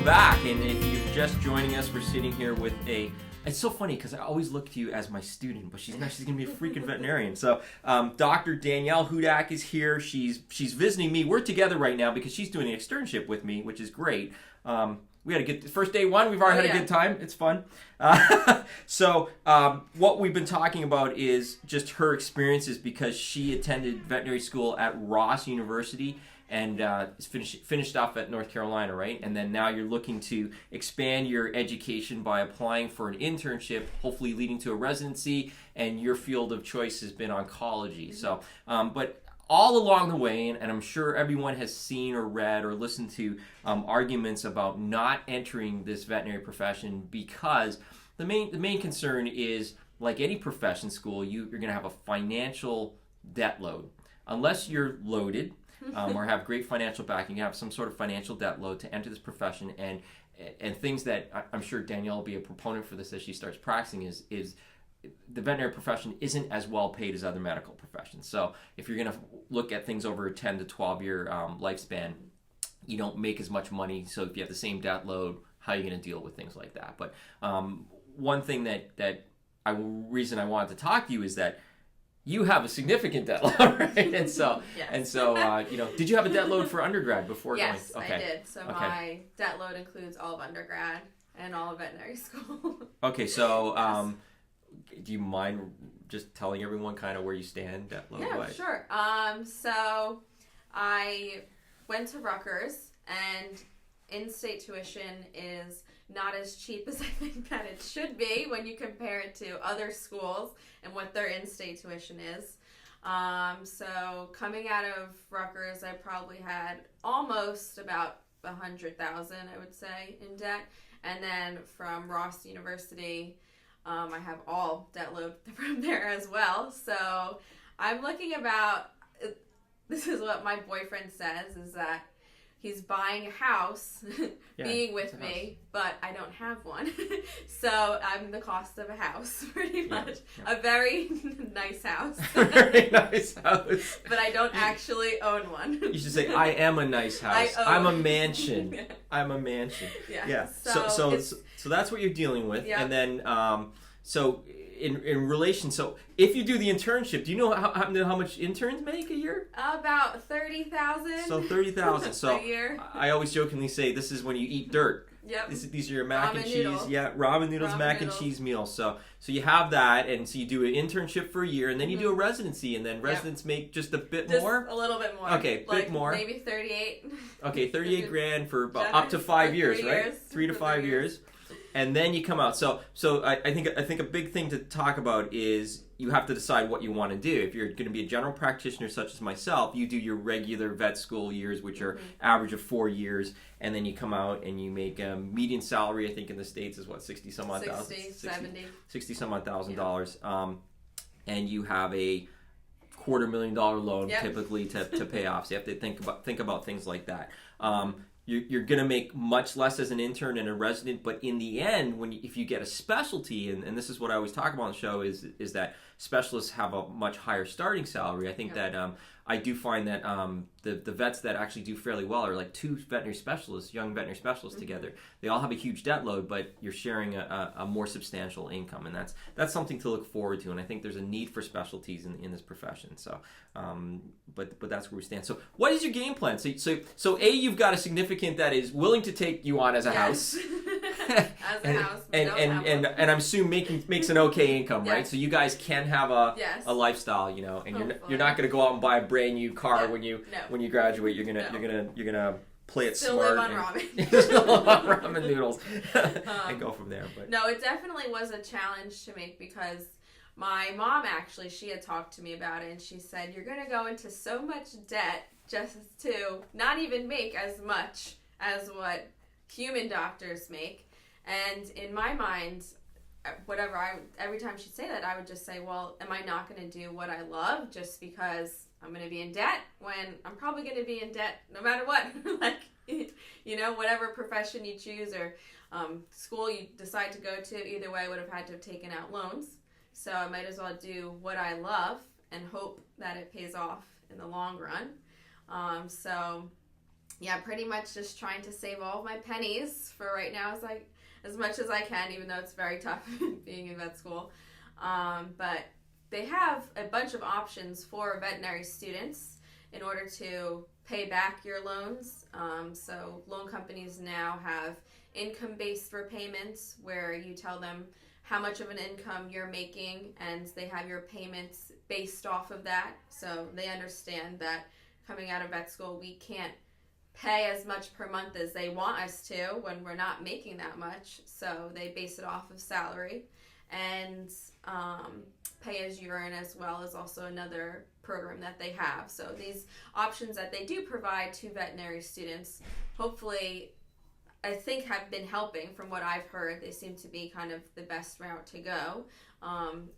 back, and if you're just joining us, we're sitting here with a... It's so funny because I always look to you as my student, but she's going to be a freaking veterinarian. So Dr. Danielle Hudak is here. She's visiting me. We're together right now because she's doing an externship with me, which is great. We had a good first day one. We've already had a good time. It's fun. So what we've been talking about is just her experiences because she attended veterinary school at Ross University and finished off at North Carolina, right? And then now you're looking to expand your education by applying for an internship, hopefully leading to a residency, and your field of choice has been oncology. So, but all along the way, and I'm sure everyone has seen or read or listened to arguments about not entering this veterinary profession because the main concern is, like any profession school, you're going to have a financial debt load. Unless you're loaded, or have great financial backing, you have some sort of financial debt load to enter this profession, and things that I'm sure Danielle will be a proponent for this as she starts practicing is the veterinary profession isn't as well paid as other medical professions. So if you're going to look at things over a 10 to 12 year lifespan, you don't make as much money. So if you have the same debt load, how are you going to deal with things like that? But one thing reason I wanted to talk to you is that you have a significant debt load, right? And so, yes. Did you have a debt load for undergrad before going? Yes, Okay. I did. So my debt load includes all of undergrad and all of veterinary school. Okay, so do you mind just telling everyone kind of where you stand debt load wise? Sure. So I went to Rutgers, and in-state tuition is not as cheap as I think that it should be when you compare it to other schools and what their in-state tuition is. So coming out of Rutgers, I probably had almost about $100,000, I would say, in debt. And then from Ross University, I have all debt load from there as well. So I'm looking about, this is what my boyfriend says, is that he's buying a house, being with me, but I don't have one. So I'm the cost of a house, pretty much. Yeah. A very nice house. Very nice house. But I don't actually own one. You should say, I am a nice house. I'm a mansion. I'm a mansion. Yeah. So that's what you're dealing with. Yep. And then, so in relation, so if you do the internship, do you know how much interns make a year? About 30,000. So 30,000. So a year. I always jokingly say this is when you eat dirt. Yep. These are your mac and cheese. Noodles. Yeah, ramen noodles, mac and cheese meals. So you have that, and so you do an internship for a year, and then you do a residency, and then residents make just a bit more? A little bit more. Okay, bit more. Maybe 38. Okay, 38 grand for up to 5 years, right? 3 to 5 years. And then you come out. So I think a big thing to talk about is you have to decide what you want to do. If you're going to be a general practitioner such as myself, you do your regular vet school years, which are average of 4 years, and then you come out and you make a median salary, I think in the States is what, 60 some odd thousand? 60 some odd $1,000. And you have a $250,000 loan typically to pay off. So you have to think about things like that. You're going to make much less as an intern and a resident, but in the end, if you get a specialty, and this is what I always talk about on the show, is that specialists have a much higher starting salary. I think that I do find that the vets that actually do fairly well are like two veterinary specialists, young veterinary specialists together. They all have a huge debt load, but you're sharing a more substantial income, and that's something to look forward to. And I think there's a need for specialties in this profession. So, but that's where we stand. So, what is your game plan? So A, you've got a significant that is willing to take you on as a house. As a house, and I'm assuming makes an okay income, right? So you guys can have a lifestyle, and you're not going to go out and buy a brand new car when you graduate. You're gonna play it still smart. Live on ramen. Still live on ramen noodles and go from there. But no, it definitely was a challenge to make because my mom actually, she had talked to me about it, and she said you're going to go into so much debt just to not even make as much as what human doctors make. And in my mind, every time she'd say that, I would just say, well, am I not going to do what I love just because I'm going to be in debt when I'm probably going to be in debt no matter what? Whatever profession you choose or school you decide to go to, either way I would have had to have taken out loans. So I might as well do what I love and hope that it pays off in the long run. So yeah, pretty much just trying to save all of my pennies for right now as much as I can, even though it's very tough being in vet school. But they have a bunch of options for veterinary students in order to pay back your loans. So loan companies now have income-based repayments where you tell them how much of an income you're making and they have your payments based off of that. So they understand that coming out of vet school, we can't pay as much per month as they want us to when we're not making that much. So they base it off of salary. And pay as you earn as well is also another program that they have. So these options that they do provide to veterinary students, hopefully, I think have been helping. From what I've heard, they seem to be kind of the best route to go,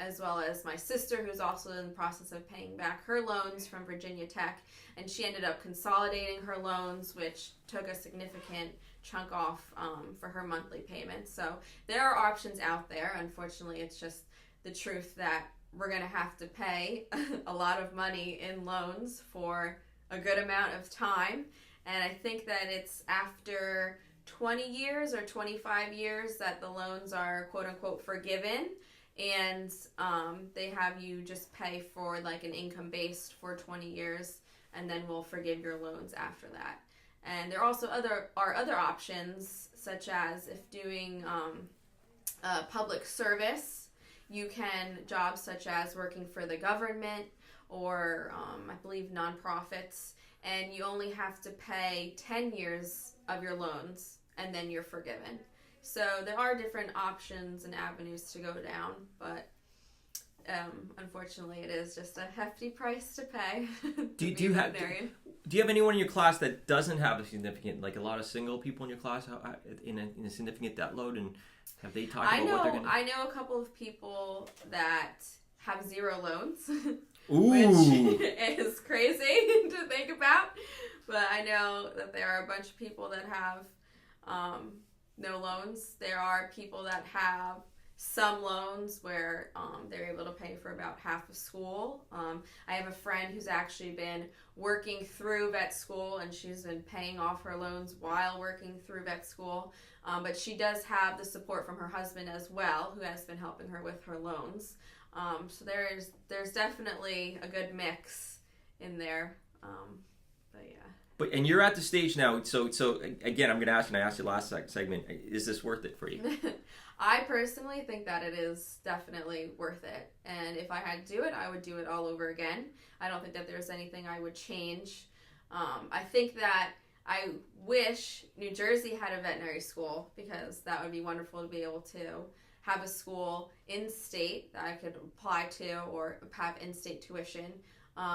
as well as my sister, who's also in the process of paying back her loans from Virginia Tech, and she ended up consolidating her loans, which took a significant chunk off for her monthly payments. So there are options out there. Unfortunately, it's just the truth that we're going to have to pay a lot of money in loans for a good amount of time. And I think that it's after 20 years or 25 years that the loans are quote unquote forgiven, and they have you just pay for like an income based for 20 years, and then we'll forgive your loans after that. And there are also other options, such as if doing public service, you can jobs such as working for the government or I believe nonprofits, and you only have to pay 10 years of your loans and then you're forgiven. So there are different options and avenues to go down, but unfortunately it is just a hefty price to pay. Do you have anyone in your class that doesn't have a significant, like a lot of single people in your class in a significant debt load, and have they talked about what they're going to do? I know a couple of people that have zero loans, Ooh. which is crazy to think about, but I know that there are a bunch of people that have no loans. There are people that have some loans where they're able to pay for about half of school. I have a friend who's actually been working through vet school, and she's been paying off her loans while working through vet school. But she does have the support from her husband as well, who has been helping her with her loans. So there's definitely a good mix in there. But yeah. And you're at the stage now, so again, I'm going to ask you, and I asked you last segment, is this worth it for you? I personally think that it is definitely worth it. And if I had to do it, I would do it all over again. I don't think that there's anything I would change. I think that I wish New Jersey had a veterinary school, because that would be wonderful to be able to have a school in-state that I could apply to or have in-state tuition.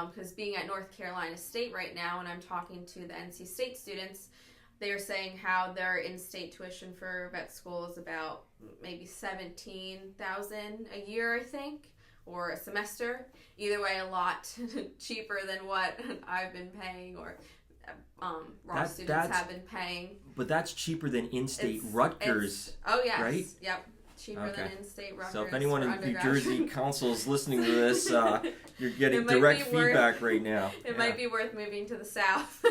Because being at North Carolina State right now, and I'm talking to the NC State students, they're saying how their in-state tuition for vet school is about maybe $17,000 a year, I think, or a semester. Either way, a lot cheaper than what I've been paying, or raw students have been paying. But that's cheaper than in-state Rutgers. Oh yes, right? Yep. Cheaper than in-state Rutgers. So if anyone in New Jersey council is listening to this, you're getting direct feedback right now. It might be worth moving to the South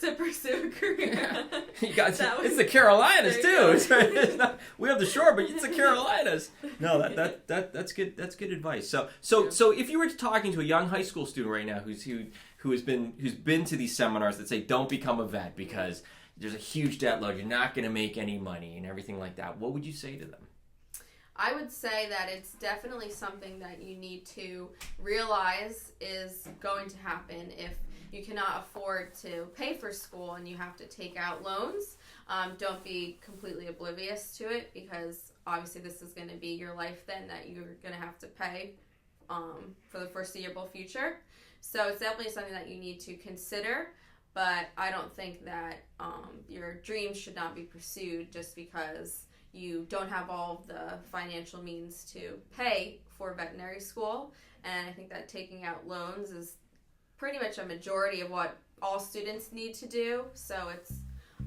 to pursue a career. You guys, it's the Carolinas too. It's not, we have the shore, but it's the Carolinas. No, that's good. That's good advice. So if you were talking to a young high school student right now who's been to these seminars that say don't become a vet because there's a huge debt load, you're not going to make any money and everything like that, what would you say to them? I would say that it's definitely something that you need to realize is going to happen if you cannot afford to pay for school and you have to take out loans. Don't be completely oblivious to it, because obviously this is going to be your life then that you're going to have to pay for the foreseeable future. So it's definitely something that you need to consider, but I don't think that your dreams should not be pursued just because you don't have all of the financial means to pay for veterinary school. And I think that taking out loans is pretty much a majority of what all students need to do. So it's,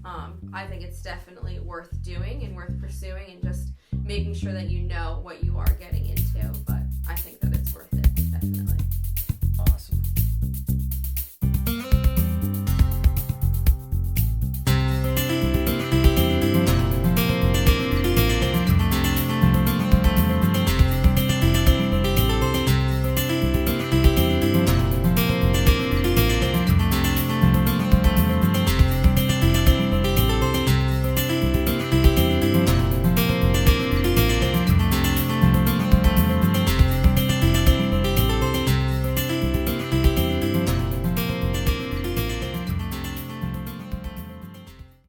I think it's definitely worth doing and worth pursuing, and just making sure that you know what you are getting into. But I think that it's worth it, definitely.